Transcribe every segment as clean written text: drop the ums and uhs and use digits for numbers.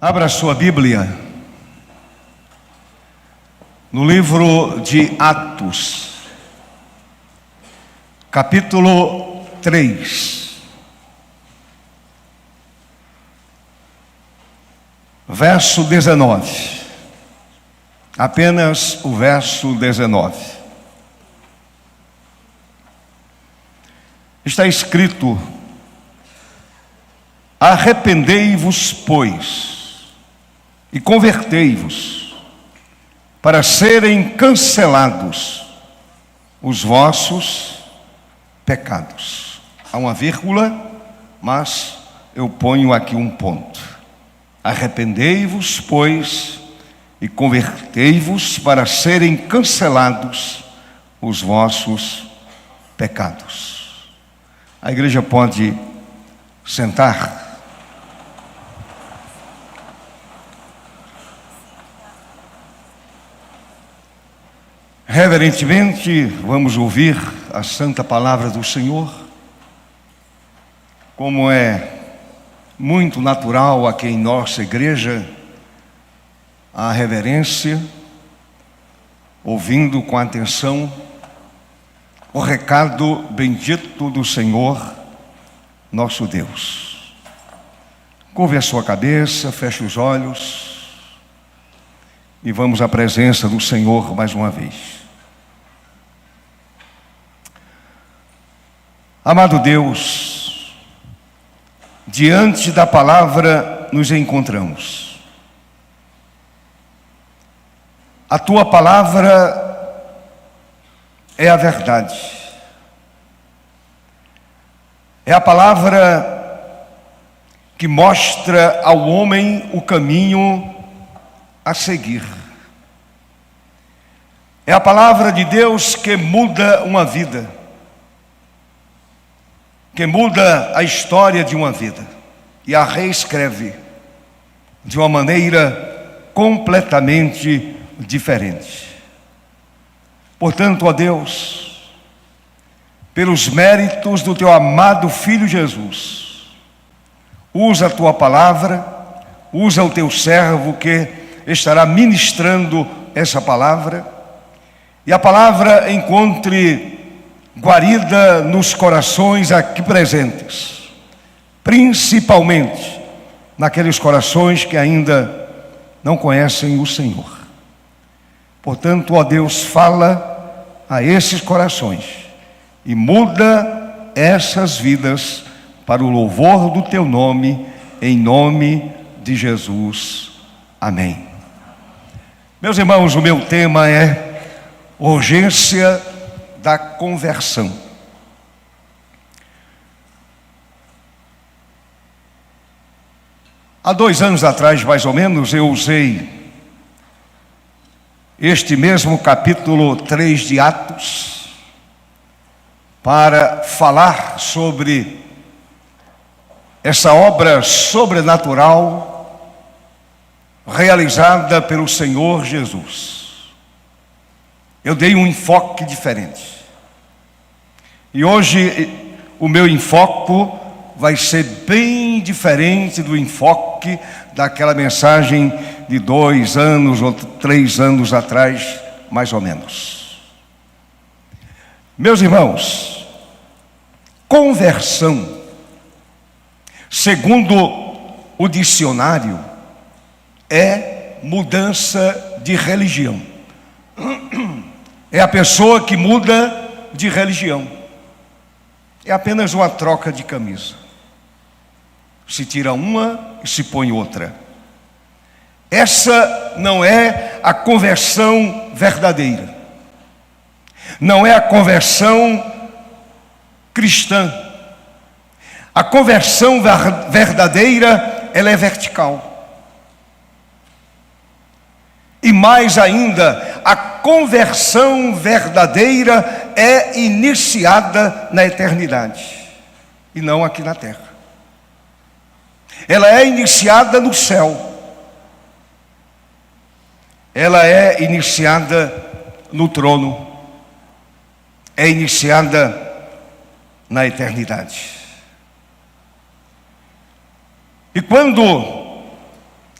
Abra sua Bíblia no livro de Atos, capítulo 3, verso 19. Apenas o verso 19. Está escrito: arrependei-vos, pois, e convertei-vos, para serem cancelados os vossos pecados. Há uma vírgula, mas eu ponho aqui um ponto. Arrependei-vos, pois, e convertei-vos, para serem cancelados os vossos pecados. A igreja pode sentar. Reverentemente, vamos ouvir a santa palavra do Senhor, como é muito natural aqui em nossa igreja, a reverência, ouvindo com atenção o recado bendito do Senhor, nosso Deus. Curve a sua cabeça, feche os olhos e vamos à presença do Senhor mais uma vez. Amado Deus, diante da palavra nos encontramos. A tua palavra é a verdade. É a palavra que mostra ao homem o caminho a seguir. É a palavra de Deus que muda uma vida, que muda a história de uma vida e a reescreve de uma maneira completamente diferente. Portanto, ó Deus, pelos méritos do teu amado Filho Jesus, usa a tua palavra, usa o teu servo que estará ministrando essa palavra, e a palavra encontre guarida nos corações aqui presentes, principalmente naqueles corações que ainda não conhecem o Senhor. Portanto, ó Deus, fala a esses corações e muda essas vidas para o louvor do teu nome, em nome de Jesus. Amém. Meus irmãos, o meu tema é urgência da conversão. Há 2 anos atrás, mais ou menos, eu usei este mesmo capítulo 3 de Atos para falar sobre essa obra sobrenatural realizada pelo Senhor Jesus. Eu dei um enfoque diferente. E hoje o meu enfoque vai ser bem diferente do enfoque daquela mensagem de 2 anos ou 3 anos atrás, mais ou menos. Meus irmãos, conversão, segundo o dicionário, é mudança de religião. É a pessoa que muda de religião. É apenas uma troca de camisa. Se tira uma e se põe outra. Essa não é a conversão verdadeira. Não é a conversão cristã. A conversão verdadeira, ela é vertical. E mais ainda, a conversão verdadeira é iniciada na eternidade e não aqui na terra. Ela é iniciada no céu. Ela é iniciada no trono. É iniciada na eternidade. E quando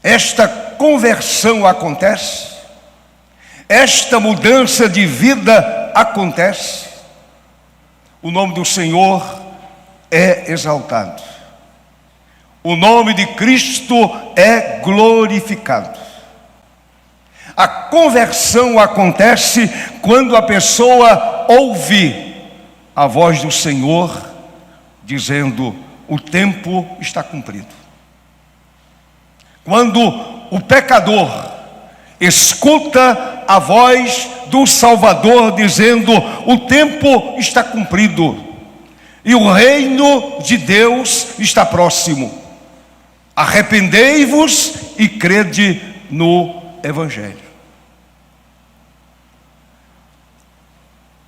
esta conversão acontece, esta mudança de vida acontece, o nome do Senhor é exaltado, o nome de Cristo é glorificado. A conversão acontece quando a pessoa ouve a voz do Senhor dizendo: o tempo está cumprido. Quando o pecador escuta a voz do Salvador dizendo: o tempo está cumprido e o reino de Deus está próximo, arrependei-vos e crede no Evangelho.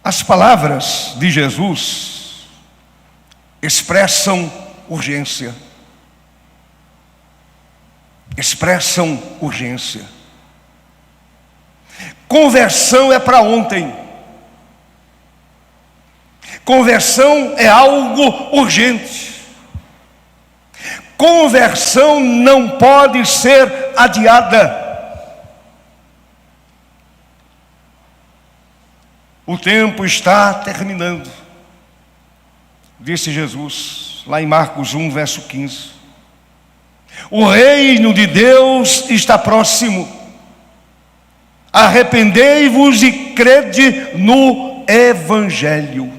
As palavras de Jesus expressam urgência. Expressam urgência. Conversão é para ontem. Conversão é algo urgente. Conversão não pode ser adiada. O tempo está terminando, disse Jesus, lá em Marcos 1, verso 15. O reino de Deus está próximo. Arrependei-vos e crede no Evangelho.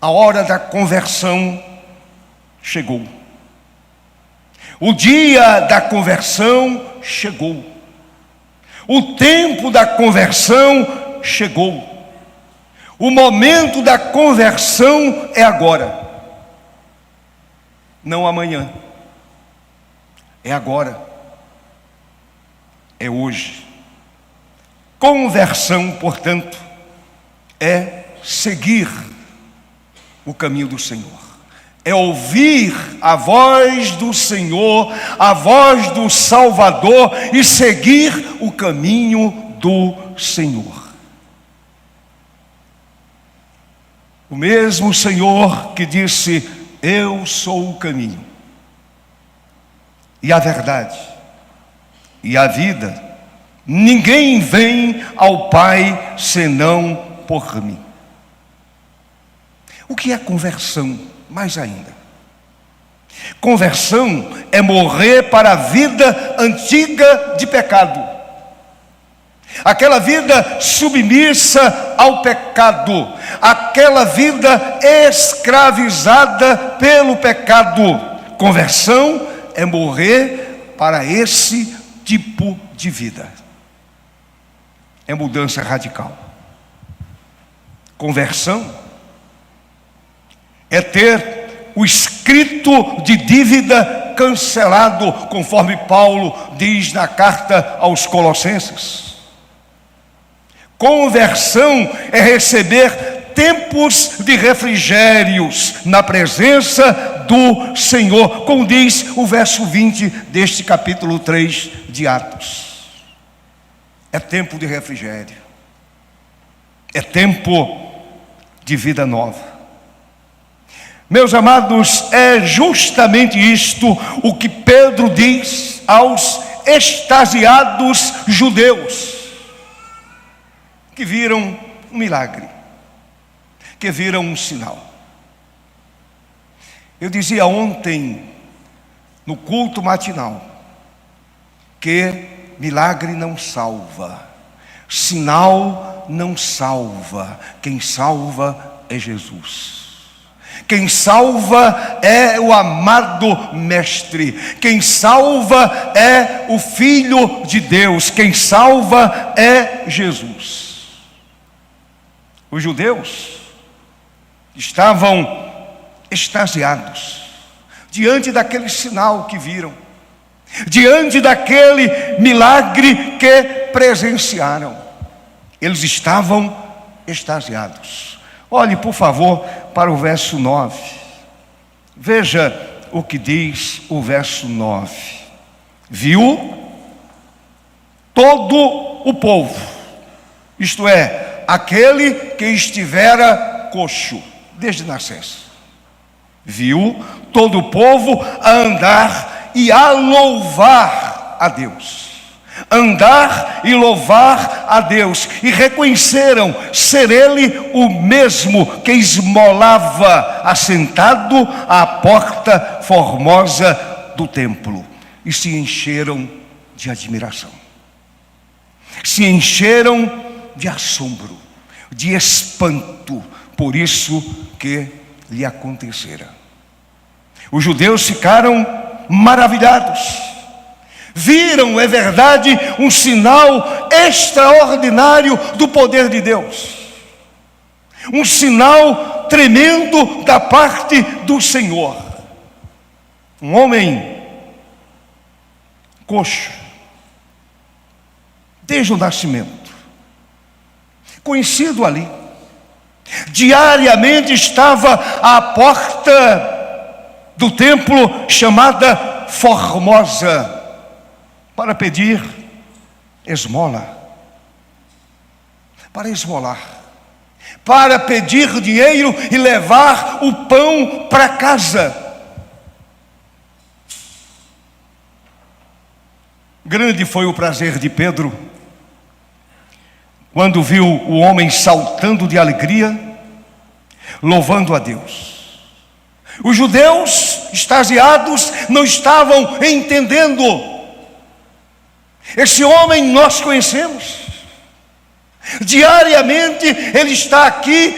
A hora da conversão chegou. O dia da conversão chegou. O tempo da conversão chegou. O momento da conversão é agora. Não amanhã. É agora. É hoje. Conversão, portanto, é seguir o caminho do Senhor. É ouvir a voz do Senhor, a voz do Salvador e seguir o caminho do Senhor. O mesmo Senhor que disse: eu sou o caminho e a verdade e a vida, ninguém vem ao Pai senão por mim. O que é conversão? Mais ainda, conversão é morrer para a vida antiga de pecado, aquela vida submissa ao pecado, aquela vida escravizada pelo pecado. Conversão é morrer para esse tipo de vida, é mudança radical. Conversão é ter o escrito de dívida cancelado, conforme Paulo diz na carta aos Colossenses. Conversão é receber tempos de refrigérios na presença do Senhor, como diz o verso 20 deste capítulo 3 de Atos. É tempo de refrigério. É tempo de vida nova. Meus amados, é justamente isto o que Pedro diz aos extasiados judeus que viram um milagre, que viram um sinal. Eu dizia ontem no culto matinal que milagre não salva, sinal não salva, quem salva é Jesus. Quem salva é o amado Mestre. Quem salva é o Filho de Deus. Quem salva é Jesus. Os judeus estavam extasiados diante daquele sinal que viram, diante daquele milagre que presenciaram. Eles estavam extasiados. Olhe, por favor, para o verso 9. Veja o que diz o verso 9. Viu todo o povo, isto é, aquele que estivera coxo desde nascença. Viu todo o povo a andar e a louvar a Deus. Andar e louvar a Deus, e reconheceram ser Ele o mesmo que esmolava assentado à porta formosa do templo, e se encheram de admiração, se encheram de assombro, de espanto por isso que lhe acontecera. Os judeus ficaram maravilhados. Viram, é verdade, um sinal extraordinário do poder de Deus. Um sinal tremendo da parte do Senhor. Um homem coxo, desde o nascimento, conhecido ali, diariamente estava à porta do templo chamada Formosa, para pedir esmola, para esmolar, para pedir dinheiro e levar o pão para casa. Grande foi o prazer de Pedro quando viu o homem saltando de alegria, louvando a Deus. Os judeus, extasiados, não estavam entendendo. Esse homem nós conhecemos. Diariamente ele está aqui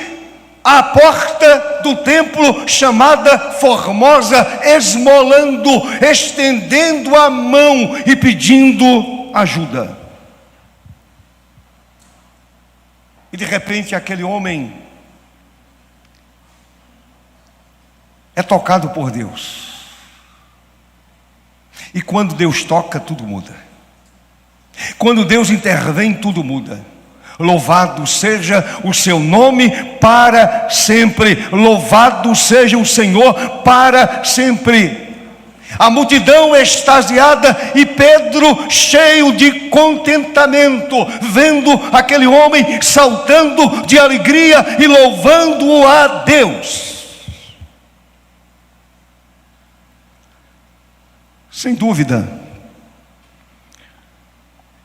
à porta do templo chamada Formosa, esmolando, estendendo a mão e pedindo ajuda. E de repente aquele homem é tocado por Deus. E quando Deus toca, tudo muda. Quando Deus intervém, tudo muda. Louvado seja o seu nome para sempre. Louvado seja o Senhor para sempre. A multidão extasiada e Pedro cheio de contentamento, vendo aquele homem saltando de alegria e louvando a Deus. Sem dúvida,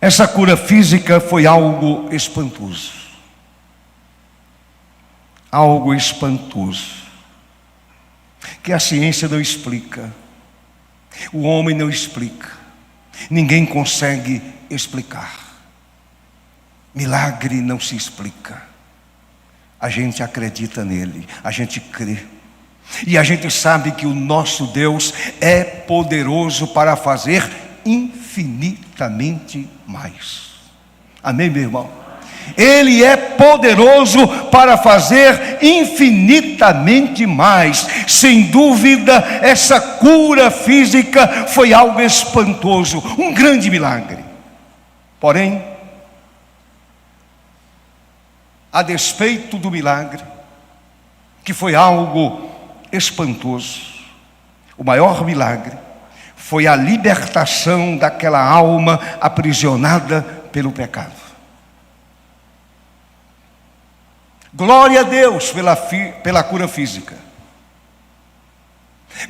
essa cura física foi algo espantoso. Algo espantoso, que a ciência não explica, o homem não explica, ninguém consegue explicar. Milagre não se explica. A gente acredita nele, a gente crê. E a gente sabe que o nosso Deus é poderoso para fazer infinitamente mais. Amém, meu irmão? Ele é poderoso para fazer infinitamente mais. Sem dúvida, essa cura física foi algo espantoso, um grande milagre. Porém, a despeito do milagre, que foi algo espantoso, o maior milagre foi a libertação daquela alma aprisionada pelo pecado. Glória a Deus pela cura física.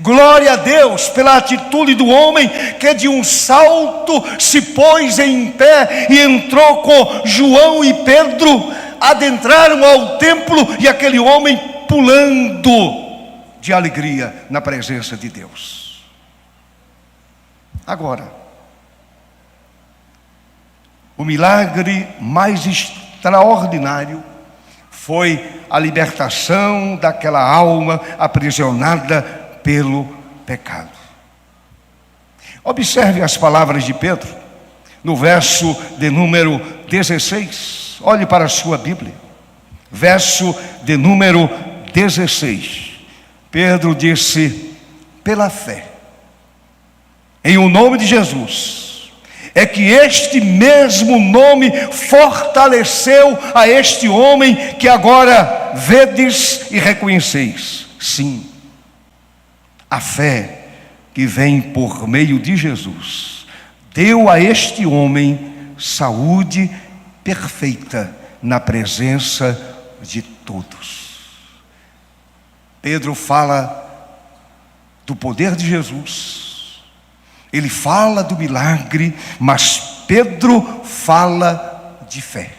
Glória a Deus pela atitude do homem que de um salto se pôs em pé e entrou com João e Pedro, adentraram ao templo e aquele homem pulando de alegria na presença de Deus. Agora, o milagre mais extraordinário foi a libertação daquela alma aprisionada pelo pecado. Observe as palavras de Pedro, no verso de número 16. Olhe para a sua Bíblia. Verso de número 16. Pedro disse: pela fé em o nome de Jesus, é que este mesmo nome fortaleceu a este homem que agora vedes e reconheceis. Sim, a fé que vem por meio de Jesus deu a este homem saúde perfeita na presença de todos. Pedro fala do poder de Jesus, Ele fala do milagre, mas Pedro fala de fé.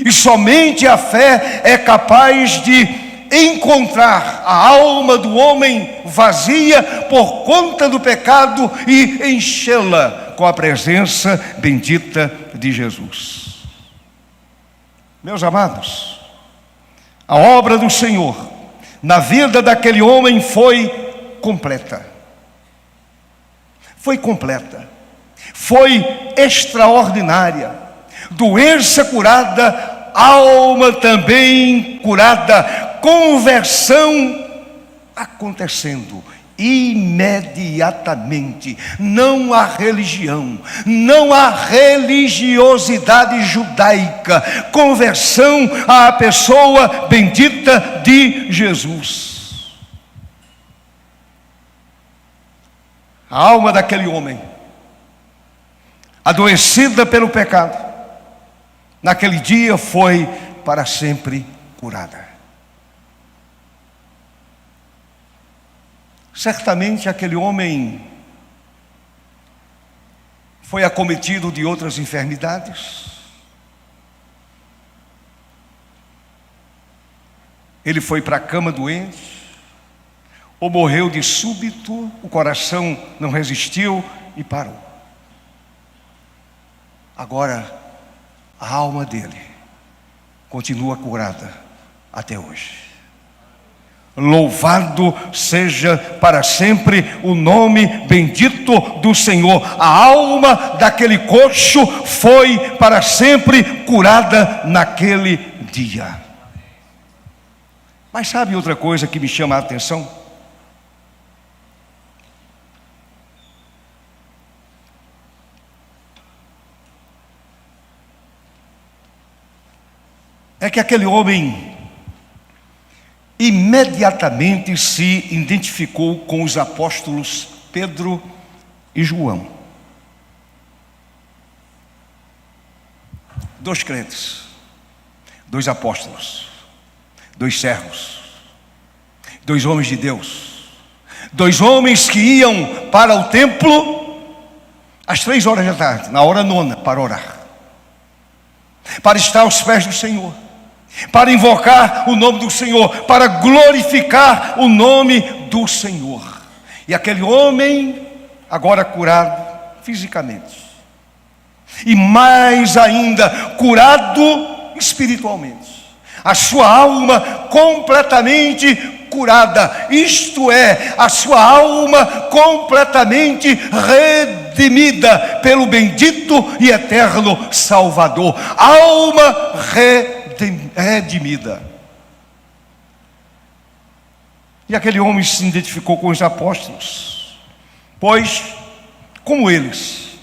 E somente a fé é capaz de encontrar a alma do homem vazia por conta do pecado e enchê-la com a presença bendita de Jesus. Meus amados, a obra do Senhor na vida daquele homem foi completa. Foi completa. Foi extraordinária. Doença curada, alma também curada, conversão acontecendo imediatamente. Não há religião, não há religiosidade judaica, conversão à pessoa bendita de Jesus. A alma daquele homem, adoecida pelo pecado, naquele dia foi para sempre curada. Certamente aquele homem foi acometido de outras enfermidades. Ele foi para a cama doente, ou morreu de súbito, o coração não resistiu e parou. Agora, a alma dele continua curada até hoje. Louvado seja para sempre o nome bendito do Senhor. A alma daquele coxo foi para sempre curada naquele dia. Mas sabe outra coisa que me chama a atenção? É que aquele homem imediatamente se identificou com os apóstolos Pedro e João. Dois crentes, dois apóstolos, dois servos, dois homens de Deus, dois homens que iam para o templo às 3 horas da tarde, na hora nona, para orar, para estar aos pés do Senhor, para invocar o nome do Senhor, para glorificar o nome do Senhor. E aquele homem, agora curado fisicamente, e mais ainda, curado espiritualmente, a sua alma completamente curada, isto é, a sua alma completamente redimida pelo bendito e eterno Salvador. Alma redimida. E aquele homem se identificou com os apóstolos, pois, como eles,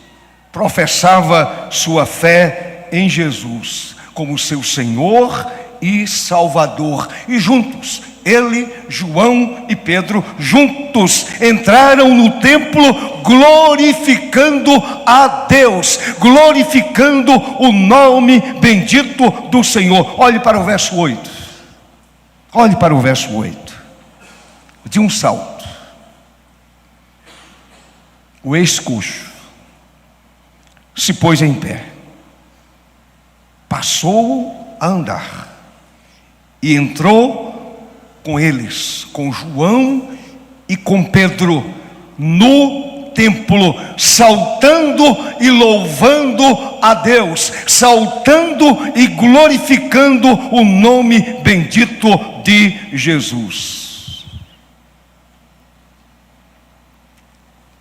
professava sua fé em Jesus como seu Senhor e Salvador. E juntos, ele, João e Pedro, juntos entraram no templo glorificando a Deus, glorificando o nome bendito do Senhor. Olhe para o verso 8. Olhe para o verso 8. De um salto, o ex-coxo se pôs em pé, passou a andar e entrou com eles, com João e com Pedro, no templo, saltando e louvando a Deus, saltando e glorificando o nome bendito de Jesus.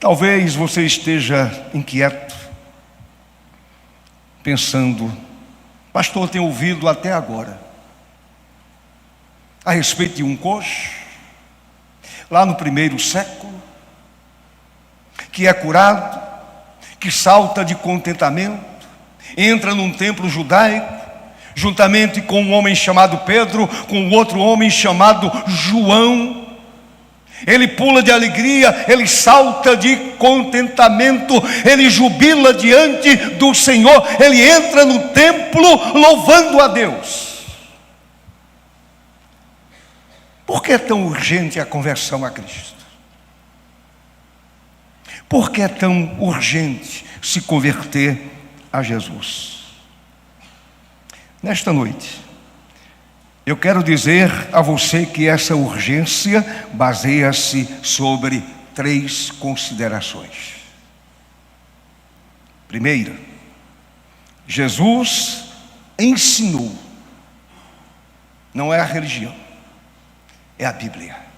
Talvez você esteja inquieto, pensando: pastor, tenho ouvido até agora a respeito de um coxo, lá no 1º século, que é curado, que salta de contentamento, entra num templo judaico, juntamente com um homem chamado Pedro, com outro homem chamado João. Ele pula de alegria, ele salta de contentamento, ele jubila diante do Senhor, ele entra no templo louvando a Deus. Por que é tão urgente a conversão a Cristo? Por que é tão urgente se converter a Jesus? Nesta noite, eu quero dizer a você que essa urgência baseia-se sobre 3 considerações. Primeira, Jesus ensinou. Não é a religião, é a Bíblia.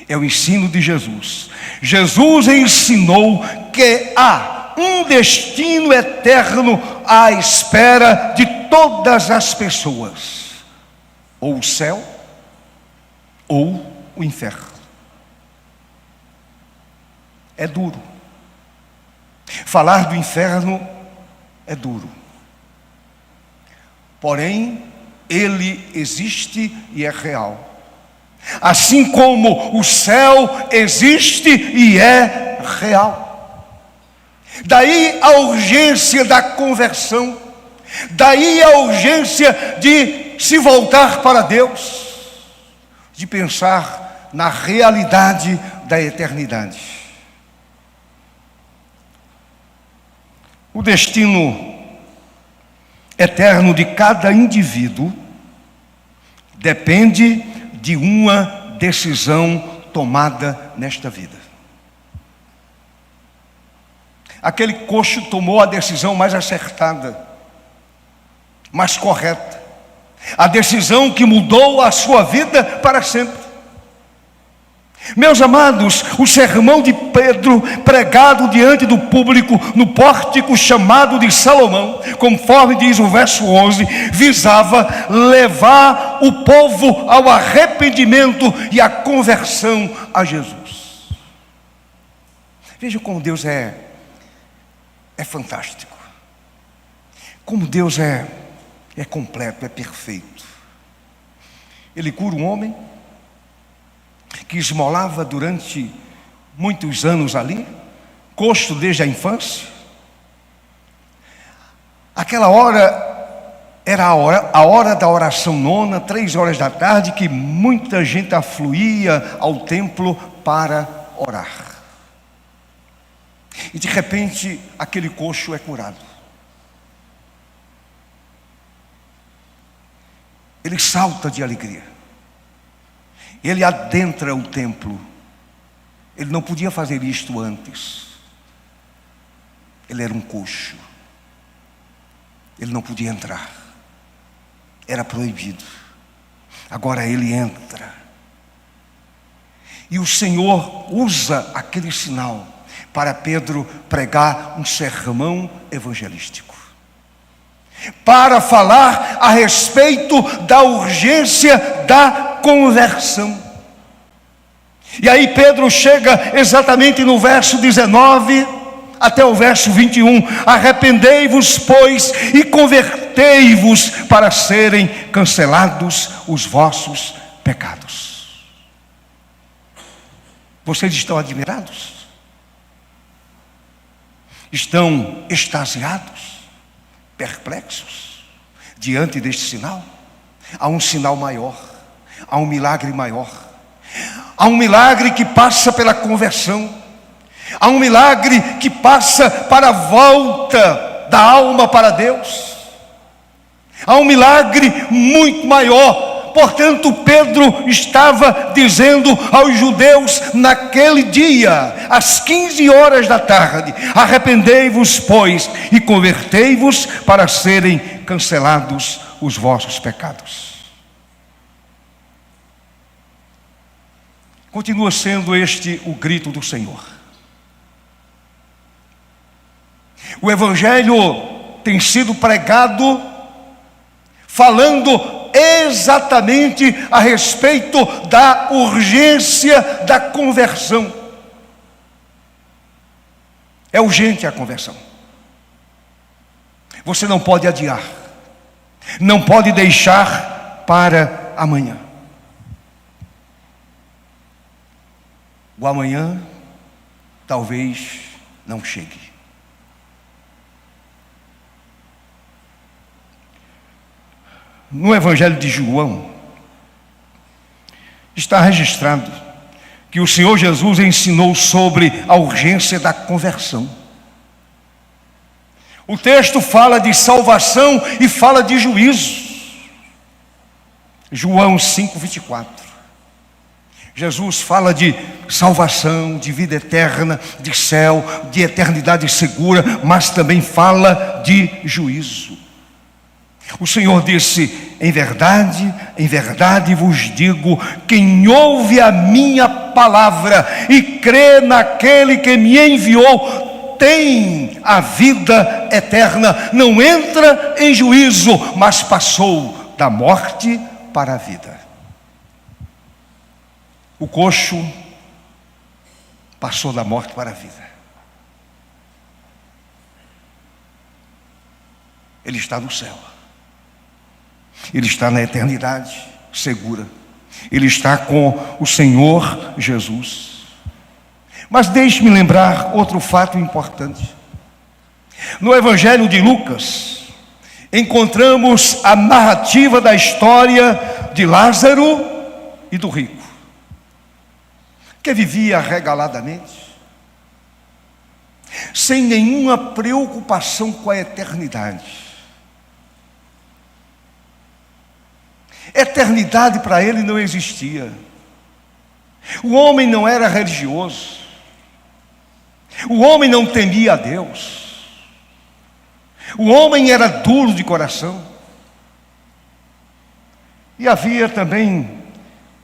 É o ensino de Jesus. Jesus ensinou que há um destino eterno à espera de todas as pessoas: ou o céu, ou o inferno. É duro. Falar do inferno é duro. Porém, ele existe e é real. Assim como o céu existe e é real. Daí a urgência da conversão. Daí a urgência de se voltar para Deus, de pensar na realidade da eternidade. O destino eterno de cada indivíduo depende de uma decisão tomada nesta vida. Aquele coxo tomou a decisão mais acertada, mais correta, a decisão que mudou a sua vida para sempre. Meus amados, o sermão de Pedro, pregado diante do público no pórtico chamado de Salomão, conforme diz o verso 11, visava levar o povo ao arrependimento e à conversão a Jesus. Veja como Deus é fantástico. Como Deus é completo, é perfeito. Ele cura um homem que esmolava durante muitos anos ali, coxo desde a infância. Aquela hora era a hora da oração nona, 3 horas da tarde, que muita gente afluía ao templo para orar. E de repente aquele coxo é curado. Ele salta de alegria. Ele adentra o templo. Ele não podia fazer isto antes. Ele era um coxo. Ele não podia entrar. Era proibido. Agora ele entra. E o Senhor usa aquele sinal para Pedro pregar um sermão evangelístico, para falar a respeito da urgência da conversão. E aí Pedro chega exatamente no verso 19 até o verso 21. Arrependei-vos, pois, e convertei-vos para serem cancelados os vossos pecados. Vocês estão admirados? Estão extasiados? Perplexos diante deste sinal? Há um sinal maior, há um milagre maior, há um milagre que passa pela conversão, há um milagre que passa para a volta da alma para Deus, há um milagre muito maior. Portanto, Pedro estava dizendo aos judeus naquele dia, às 15 horas da tarde: arrependei-vos, pois, e convertei-vos para serem cancelados os vossos pecados. Continua sendo este o grito do Senhor. O Evangelho tem sido pregado falando exatamente a respeito da urgência da conversão. É urgente a conversão. Você não pode adiar, não pode deixar para amanhã. O amanhã talvez não chegue. No Evangelho de João está registrado que o Senhor Jesus ensinou sobre a urgência da conversão. O texto fala de salvação e fala de juízo. João 5:24. Jesus fala de salvação, de vida eterna, de céu, de eternidade segura, mas também fala de juízo. O Senhor disse: em verdade vos digo, quem ouve a minha palavra e crê naquele que me enviou, tem a vida eterna, não entra em juízo, mas passou da morte para a vida. O coxo passou da morte para a vida. Ele está no céu. Ele está na eternidade segura. Ele está com o Senhor Jesus. Mas deixe-me lembrar outro fato importante. No Evangelho de Lucas, encontramos a narrativa da história de Lázaro e do rico, que vivia regaladamente, sem nenhuma preocupação com a eternidade. Eternidade para ele não existia. O homem não era religioso. O homem não temia a Deus. O homem era duro de coração. E havia também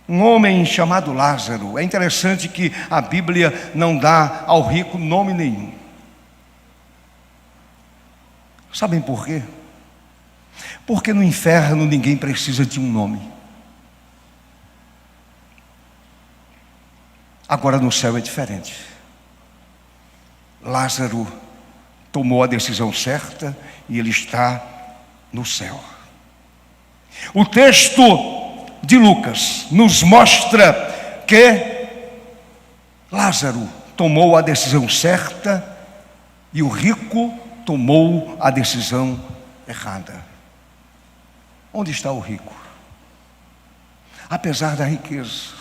um homem chamado Lázaro. É interessante que a Bíblia não dá ao rico nome nenhum. Sabem por quê? Porque no inferno ninguém precisa de um nome. Agora no céu é diferente. Lázaro tomou a decisão certa e ele está no céu. O texto de Lucas nos mostra que Lázaro tomou a decisão certa e o rico tomou a decisão errada. Onde está o rico? Apesar da riqueza,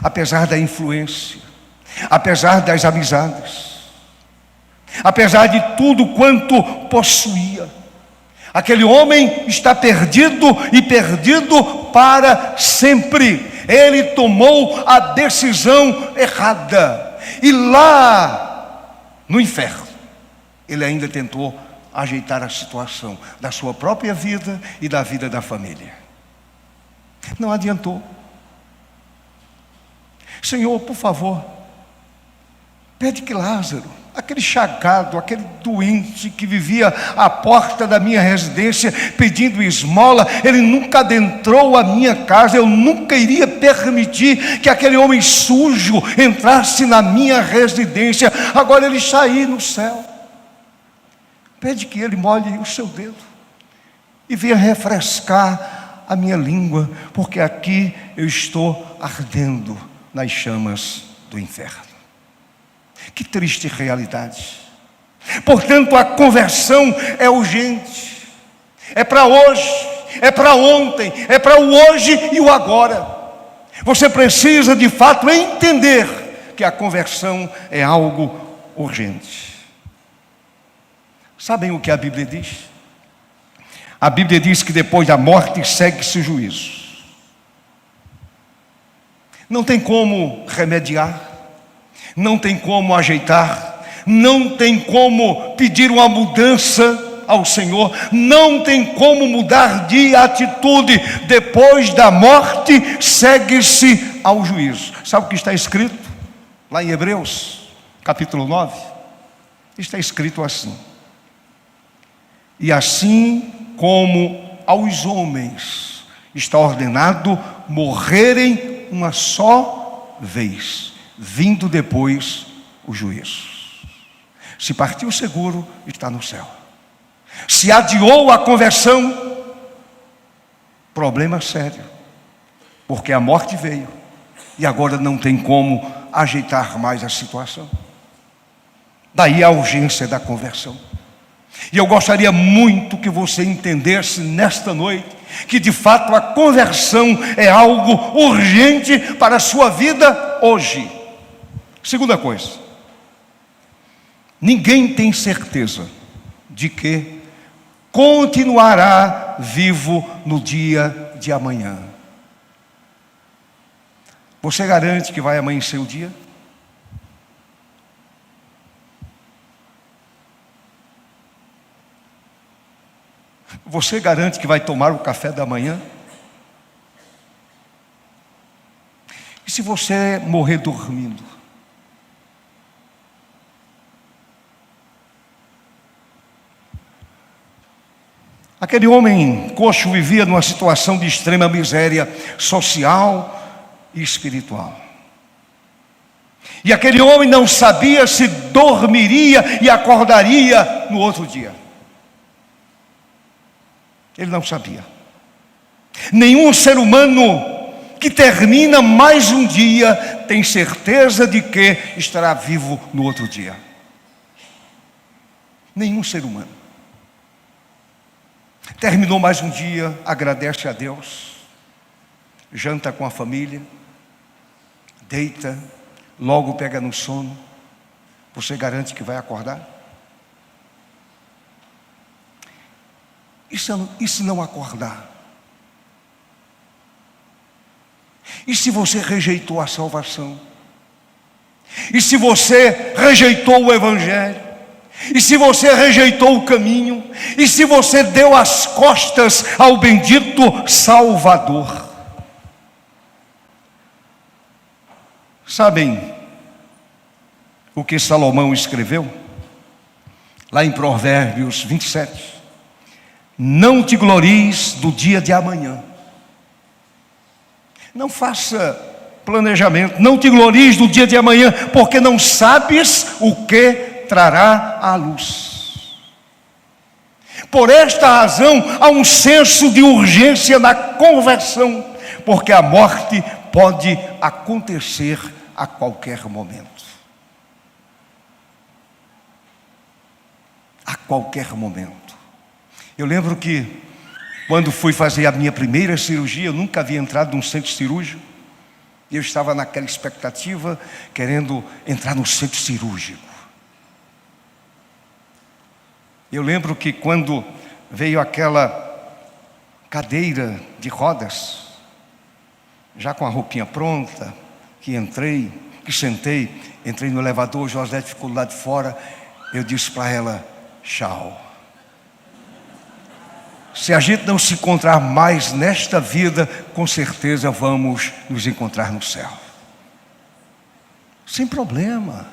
apesar da influência, apesar das amizades, apesar de tudo quanto possuía, aquele homem está perdido e perdido para sempre. Ele tomou a decisão errada. E lá no inferno, ele ainda tentou ajeitar a situação da sua própria vida e da vida da família. Não adiantou. Senhor, por favor, pede que Lázaro, aquele chagado, aquele doente que vivia à porta da minha residência pedindo esmola, ele nunca adentrou a minha casa, eu nunca iria permitir que aquele homem sujo entrasse na minha residência. Agora ele está aí no céu. Pede que ele molhe o seu dedo e venha refrescar a minha língua, porque aqui eu estou ardendo nas chamas do inferno. Que triste realidade. Portanto, a conversão é urgente. É para hoje, é para ontem, é para o hoje e o agora. Você precisa de fato entender que a conversão é algo urgente. Sabem o que a Bíblia diz? A Bíblia diz que depois da morte segue-se o juízo. Não tem como remediar, não tem como ajeitar, não tem como pedir uma mudança ao Senhor, não tem como mudar de atitude. Depois da morte segue-se ao juízo. Sabe o que está escrito lá em Hebreus, capítulo 9? Está escrito assim: e assim como aos homens está ordenado morrerem uma só vez, vindo depois o juízo. Se partiu seguro, está no céu. Se adiou a conversão, problema sério, porque a morte veio e agora não tem como ajeitar mais a situação. Daí a urgência da conversão. E eu gostaria muito que você entendesse nesta noite que de fato a conversão é algo urgente para a sua vida hoje. Segunda coisa, ninguém tem certeza de que continuará vivo no dia de amanhã. Você garante que vai amanhecer o dia? Você garante que vai tomar o café da manhã? E se você morrer dormindo? Aquele homem coxo vivia numa situação de extrema miséria social e espiritual. E aquele homem não sabia se dormiria e acordaria no outro dia. Ele não sabia. Nenhum ser humano que termina mais um dia tem certeza de que estará vivo no outro dia. Nenhum ser humano. Terminou mais um dia, agradece a Deus, janta com a família, deita, logo pega no sono. Você garante que vai acordar? E se não acordar? E se você rejeitou a salvação? E se você rejeitou o Evangelho? E se você rejeitou o caminho? E se você deu as costas ao bendito Salvador? Sabem o que Salomão escreveu? Lá em Provérbios 27. Não te glories do dia de amanhã. Não faça planejamento. Não te glories do dia de amanhã, porque não sabes o que trará à luz. Por esta razão, há um senso de urgência na conversão, porque a morte pode acontecer a qualquer momento. A qualquer momento. Eu lembro que quando fui fazer a minha primeira cirurgia, eu nunca havia entrado num centro cirúrgico. E eu estava naquela expectativa, querendo entrar no centro cirúrgico. Eu lembro que quando veio aquela cadeira de rodas, já com a roupinha pronta, que entrei, que sentei, entrei no elevador, José ficou lá de fora, eu disse para ela, tchau. Se a gente não se encontrar mais nesta vida, com certeza vamos nos encontrar no céu. Sem problema.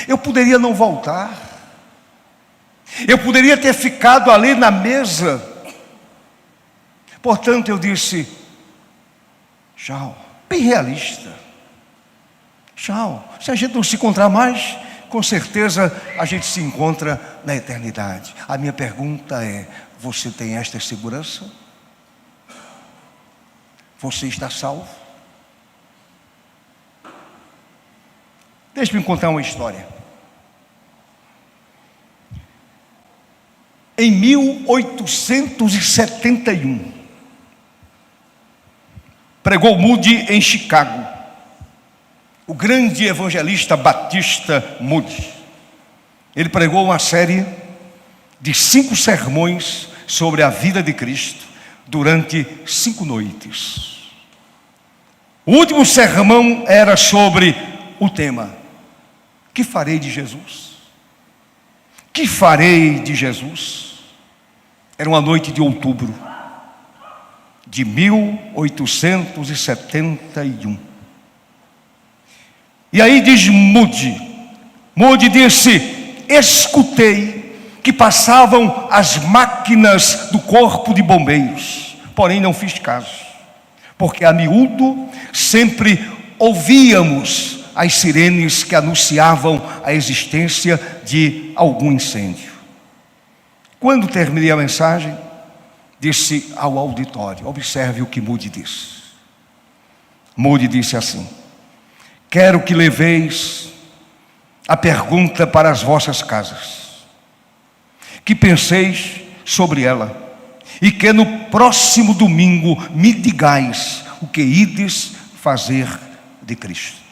Eu poderia não voltar. Eu poderia ter ficado ali na mesa. Portanto, eu disse, tchau. Bem realista. Tchau. Se a gente não se encontrar mais, com certeza a gente se encontra na eternidade. A minha pergunta é, você tem esta segurança? Você está salvo? Deixe-me contar uma história. Em 1871, pregou Moody em Chicago, o grande evangelista batista Moody. Ele pregou uma série de 5 sermões sobre a vida de Cristo durante 5 noites. O último sermão era sobre o tema: que farei de Jesus? Que farei de Jesus? Era uma noite de outubro de 1871. E aí diz Moody disse, escutei que passavam as máquinas do corpo de bombeiros, porém não fiz caso, porque a miúdo sempre ouvíamos as sirenes que anunciavam a existência de algum incêndio. Quando terminei a mensagem, disse ao auditório, observe o que Moody disse. Moody disse assim, quero que leveis a pergunta para as vossas casas, que penseis sobre ela e que no próximo domingo me digais o que ides fazer de Cristo.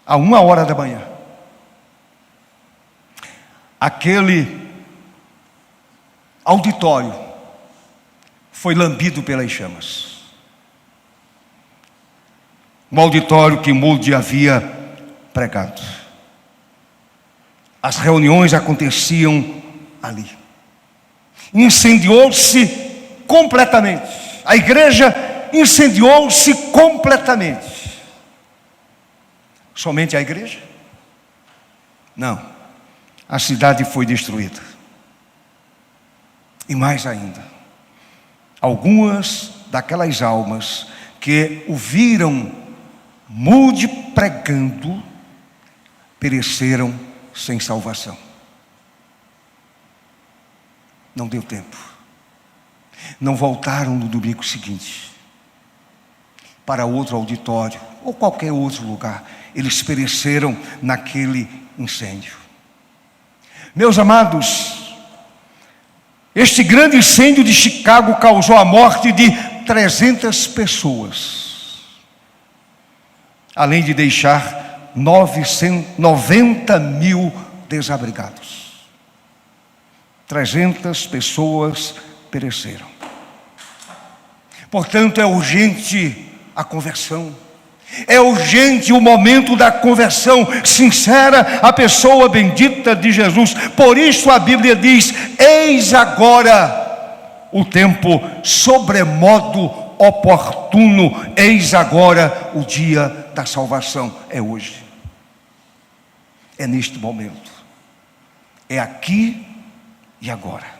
À 1h da manhã, aquele auditório foi lambido pelas chamas. Um auditório que Moody havia pregado. As reuniões aconteciam ali. Incendiou-se completamente. A igreja incendiou-se completamente. Somente a igreja? Não. A cidade foi destruída. E mais ainda, algumas daquelas almas que ouviram Moody pregando pereceram sem salvação. Não deu tempo. Não voltaram no domingo seguinte para outro auditório ou qualquer outro lugar. Eles pereceram naquele incêndio. Meus amados, este grande incêndio de Chicago causou a morte de 300 pessoas, além de deixar 90 mil desabrigados. 300 pessoas pereceram. Portanto, é urgente a conversão. É urgente o momento da conversão sincera à pessoa bendita de Jesus. Por isso a Bíblia diz: eis agora o tempo sobremodo oportuno, eis agora o dia da salvação. É hoje, é neste momento, é aqui e agora.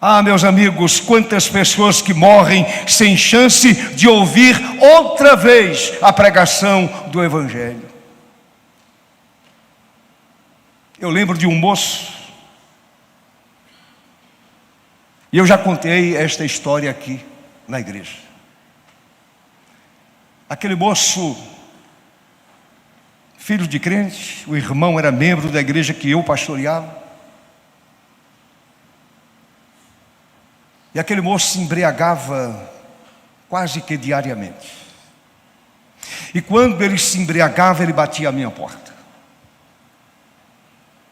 Ah, meus amigos, quantas pessoas que morrem sem chance de ouvir outra vez a pregação do Evangelho. Eu lembro de um moço, e eu já contei esta história aqui na igreja. Aquele moço, filho de crente, o irmão era membro da igreja que eu pastoreava. E aquele moço se embriagava quase que diariamente. E quando ele se embriagava, ele batia a minha porta.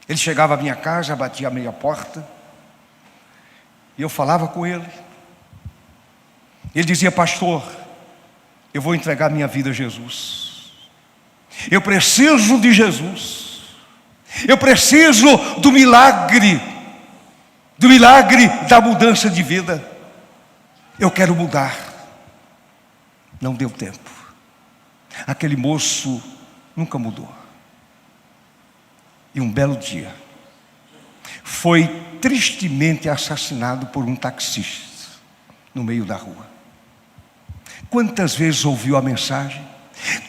Ele chegava à minha casa, batia a minha porta, e eu falava com ele. Ele dizia: pastor, eu vou entregar minha vida a Jesus. Eu preciso de Jesus. Eu preciso do milagre da mudança de vida. Eu quero mudar. Não deu tempo. Aquele moço nunca mudou. E um belo dia foi tristemente assassinado por um taxista no meio da rua. Quantas vezes ouviu a mensagem?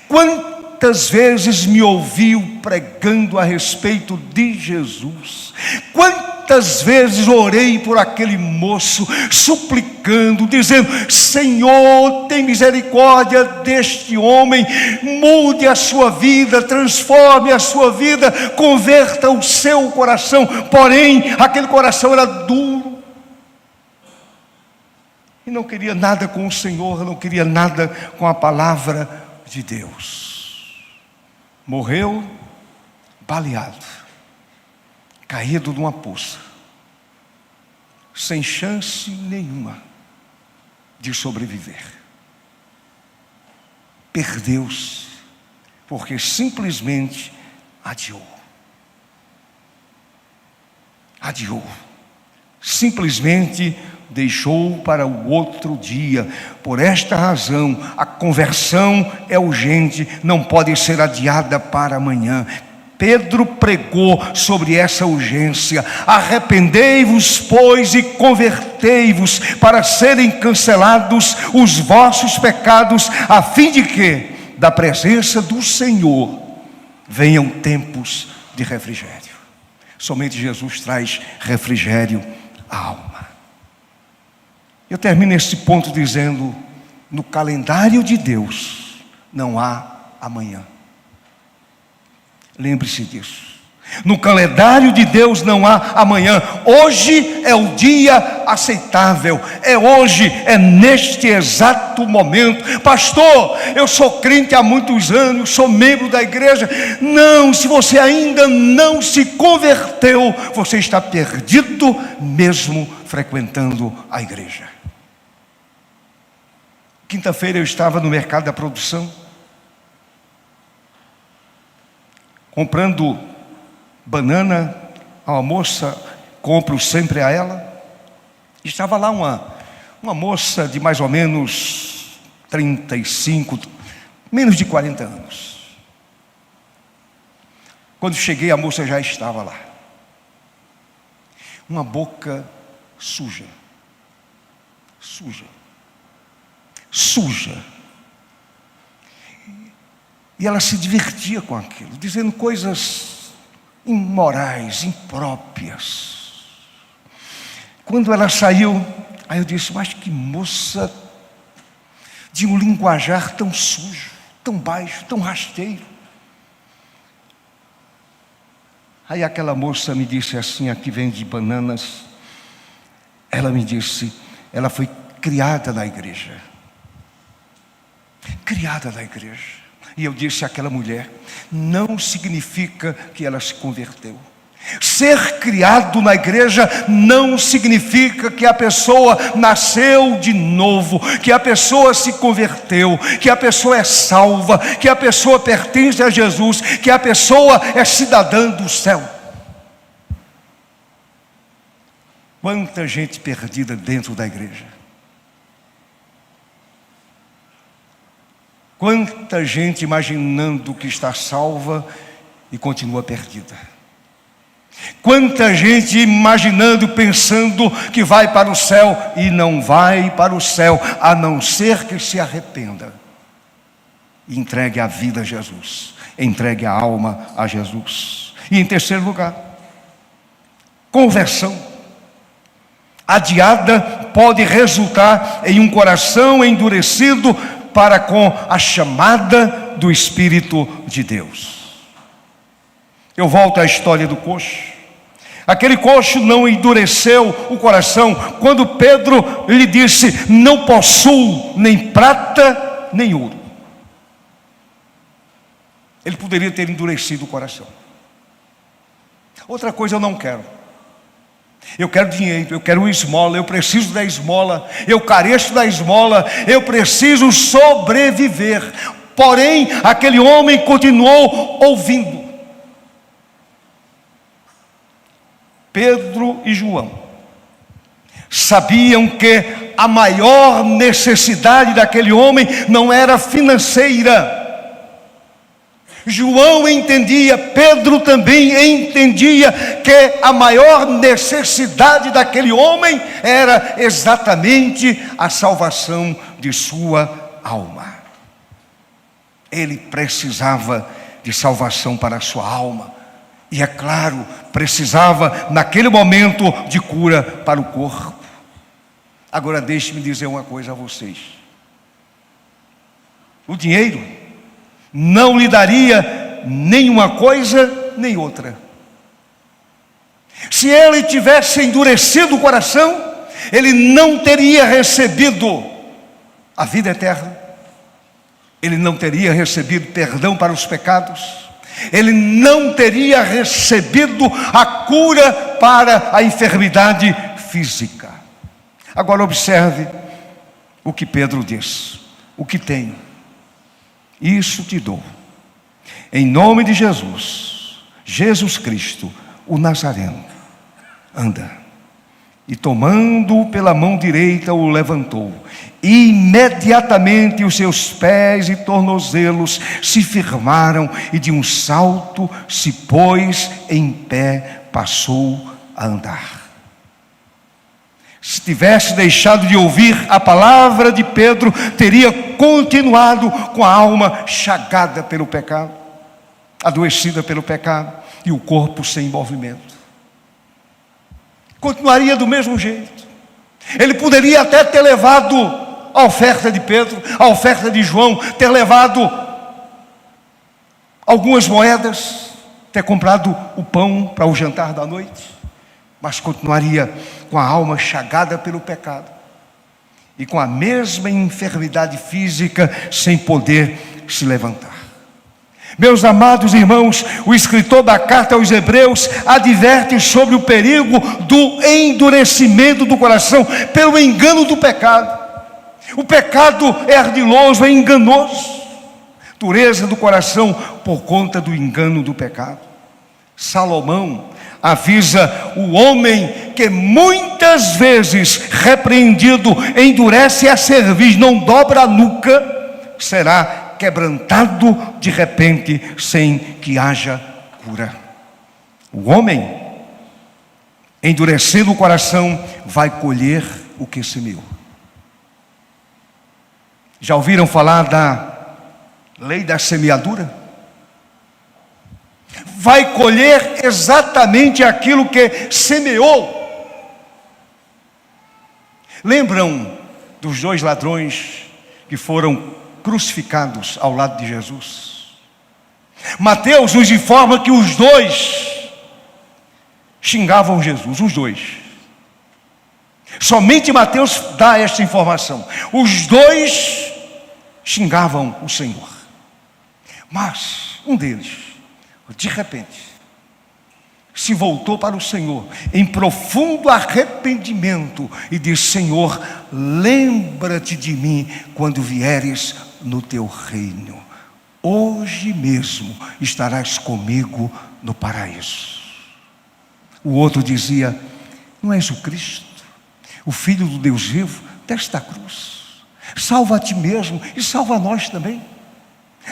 Quantas vezes me ouviu pregando a respeito de Jesus? Quantas vezes orei por aquele moço, suplicando, dizendo: Senhor, tem misericórdia deste homem, mude a sua vida, transforme a sua vida, converta o seu coração. Porém, aquele coração era duro, e não queria nada com o Senhor, não queria nada com a palavra de Deus. Morreu baleado, caído numa poça, sem chance nenhuma de sobreviver. Perdeu-se, porque simplesmente adiou. Simplesmente deixou para o outro dia. Por esta razão, a conversão é urgente, não pode ser adiada para amanhã. Pedro pregou sobre essa urgência: arrependei-vos, pois, e convertei-vos, para serem cancelados os vossos pecados, a fim de que, da presença do Senhor, venham tempos de refrigério. Somente Jesus traz refrigério à alma. Eu termino esse ponto dizendo: no calendário de Deus não há amanhã. Lembre-se disso. No calendário de Deus não há amanhã. Hoje é o dia aceitável. É hoje, é neste exato momento. Pastor, eu sou crente há muitos anos, sou membro da igreja. Não, se você ainda não se converteu, você está perdido mesmo frequentando a igreja. Quinta-feira eu estava no mercado da produção, comprando banana a uma moça, compro sempre a ela. Estava lá uma moça de mais ou menos 35, menos de 40 anos. Quando cheguei, a moça já estava lá. Uma boca suja. E ela se divertia com aquilo, dizendo coisas imorais, impróprias. Quando ela saiu, aí eu disse: mas que moça de um linguajar tão sujo, tão baixo, tão rasteiro. Aí aquela moça me disse assim, a que vende bananas, ela me disse, ela foi criada na igreja. E eu disse àquela mulher: não significa que ela se converteu. Ser criado na igreja não significa que a pessoa nasceu de novo, que a pessoa se converteu, que a pessoa é salva, que a pessoa pertence a Jesus, que a pessoa é cidadã do céu. Quanta gente perdida dentro da igreja. Quanta gente imaginando que está salva e continua perdida. Quanta gente imaginando, pensando que vai para o céu e não vai para o céu, a não ser que se arrependa e entregue a vida a Jesus, entregue a alma a Jesus. E em terceiro lugar, conversão adiada pode resultar em um coração endurecido para com a chamada do Espírito de Deus. Eu volto à história do coxo. Aquele coxo não endureceu o coração quando Pedro lhe disse: não possuo nem prata nem ouro. Ele poderia ter endurecido o coração. Outra coisa eu não quero. Eu quero dinheiro, eu quero esmola, eu preciso da esmola, eu careço da esmola, eu preciso sobreviver. Porém, aquele homem continuou ouvindo. Pedro e João sabiam que a maior necessidade daquele homem não era financeira. João entendia, Pedro também entendia que a maior necessidade daquele homem era exatamente a salvação de sua alma. Ele precisava de salvação para a sua alma. E é claro, precisava naquele momento de cura para o corpo. Agora deixe-me dizer uma coisa a vocês. O dinheiro não lhe daria nenhuma coisa nem outra. Se ele tivesse endurecido o coração, ele não teria recebido a vida eterna, ele não teria recebido perdão para os pecados, ele não teria recebido a cura para a enfermidade física. Agora observe o que Pedro diz: o que tenho, isso te dou. Em nome de Jesus, Jesus Cristo, o Nazareno, anda. E tomando-o pela mão direita, o levantou. E imediatamente os seus pés e tornozelos se firmaram, e de um salto se pôs em pé, passou a andar. Se tivesse deixado de ouvir a palavra de Pedro, teria continuado com a alma chagada pelo pecado, adoecida pelo pecado, e o corpo sem movimento. Continuaria do mesmo jeito. Ele poderia até ter levado a oferta de Pedro, a oferta de João, ter levado algumas moedas, ter comprado o pão para o jantar da noite, mas continuaria com a alma chagada pelo pecado e com a mesma enfermidade física, sem poder se levantar. Meus amados irmãos, o escritor da carta aos Hebreus adverte sobre o perigo do endurecimento do coração pelo engano do pecado. O pecado é ardiloso, é enganoso. Dureza do coração por conta do engano do pecado. Salomão avisa o homem que muitas vezes repreendido endurece a cerviz, não dobra a nuca, será quebrantado de repente sem que haja cura. O homem, endurecendo o coração, vai colher o que semeou. Já ouviram falar da lei da semeadura? Vai colher exatamente aquilo que semeou. Lembram dos 2 ladrões que foram crucificados ao lado de Jesus? Mateus nos informa que os 2 xingavam Jesus, os 2. Somente Mateus dá esta informação. Os 2 xingavam o Senhor. Mas um deles, de repente, se voltou para o Senhor em profundo arrependimento e disse: Senhor, lembra-te de mim quando vieres no teu reino. Hoje mesmo estarás comigo no paraíso. O outro dizia: não és o Cristo, o Filho do Deus vivo? Desce da cruz, salva a ti mesmo e salva a nós também.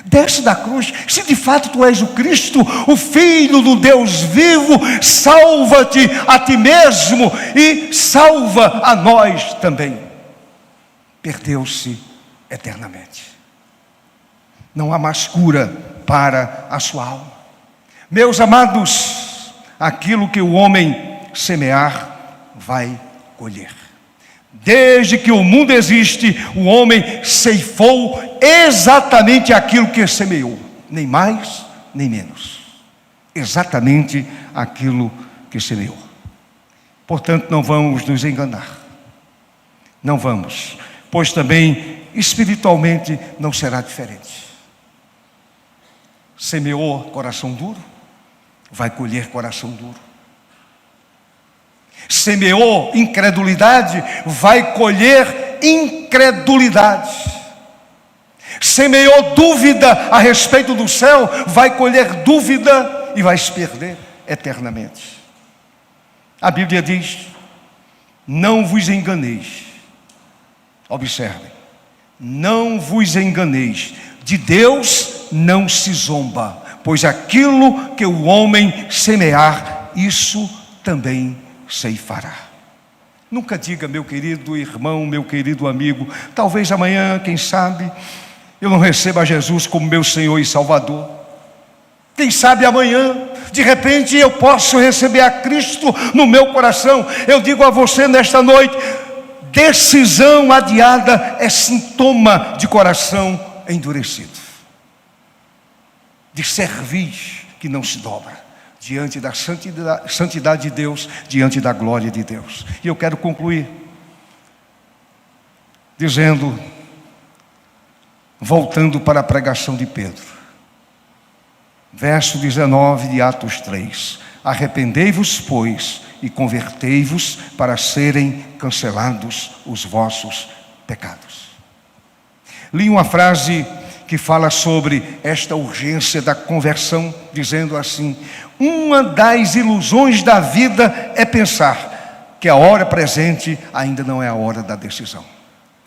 Desce da cruz, se de fato tu és o Cristo, o Filho do Deus vivo, salva-te a ti mesmo e salva a nós também. Perdeu-se eternamente. Não há mais cura para a sua alma. Meus amados, aquilo que o homem semear, vai colher. Desde que o mundo existe, o homem ceifou exatamente aquilo que semeou, nem mais, nem menos. Exatamente aquilo que semeou. Portanto, não vamos nos enganar. Não vamos, pois também espiritualmente não será diferente. Semeou coração duro, vai colher coração duro. Semeou incredulidade, vai colher incredulidade. Semeou dúvida a respeito do céu, vai colher dúvida e vai se perder eternamente. A Bíblia diz: não vos enganeis. Observem, não vos enganeis, de Deus não se zomba, pois aquilo que o homem semear, isso também ceifará. Nunca diga: meu querido irmão, meu querido amigo, talvez amanhã, quem sabe, eu não receba Jesus como meu Senhor e Salvador. Quem sabe amanhã, de repente, eu posso receber a Cristo no meu coração. Eu digo a você nesta noite: decisão adiada é sintoma de coração endurecido, de cerviz que não se dobra diante da santidade de Deus, diante da glória de Deus. E eu quero concluir dizendo, voltando para a pregação de Pedro, verso 19 de Atos 3: arrependei-vos, pois, e convertei-vos, para serem cancelados os vossos pecados. Li uma frase que fala sobre esta urgência da conversão, dizendo assim: uma das ilusões da vida é pensar que a hora presente ainda não é a hora da decisão,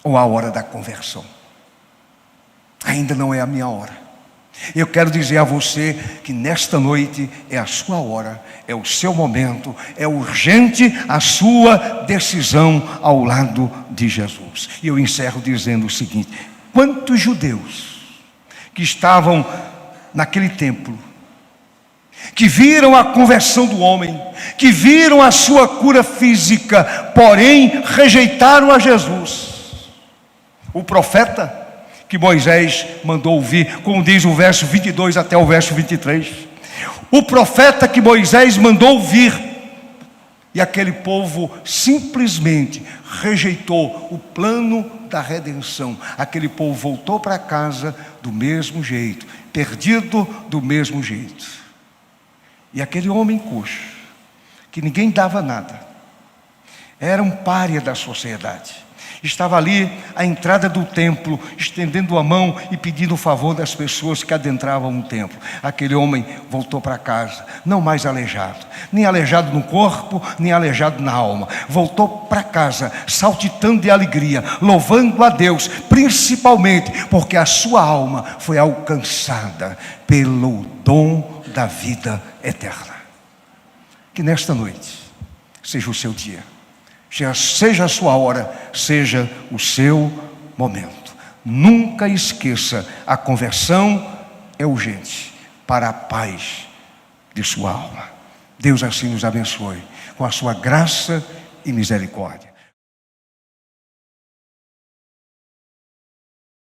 ou a hora da conversão. Ainda não é a minha hora. Eu quero dizer a você que nesta noite é a sua hora, é o seu momento, é urgente a sua decisão ao lado de Jesus. E eu encerro dizendo o seguinte: quantos judeus que estavam naquele templo, que viram a conversão do homem, que viram a sua cura física, porém rejeitaram a Jesus, o profeta que Moisés mandou ouvir, como diz o verso 22 até o verso 23. O profeta que Moisés mandou vir. E aquele povo simplesmente rejeitou o plano da redenção. Aquele povo voltou para casa do mesmo jeito, perdido do mesmo jeito. E aquele homem coxo, que ninguém dava nada, era um pária da sociedade. Estava ali à entrada do templo, estendendo a mão e pedindo o favor das pessoas que adentravam o templo. Aquele homem voltou para casa, não mais aleijado, nem aleijado no corpo, nem aleijado na alma. Voltou para casa, saltitando de alegria, louvando a Deus, principalmente porque a sua alma foi alcançada pelo dom da vida eterna. Que nesta noite seja o seu dia. Seja a sua hora, seja o seu momento. Nunca esqueça, a conversão é urgente para a paz de sua alma. Deus assim nos abençoe com a sua graça e misericórdia.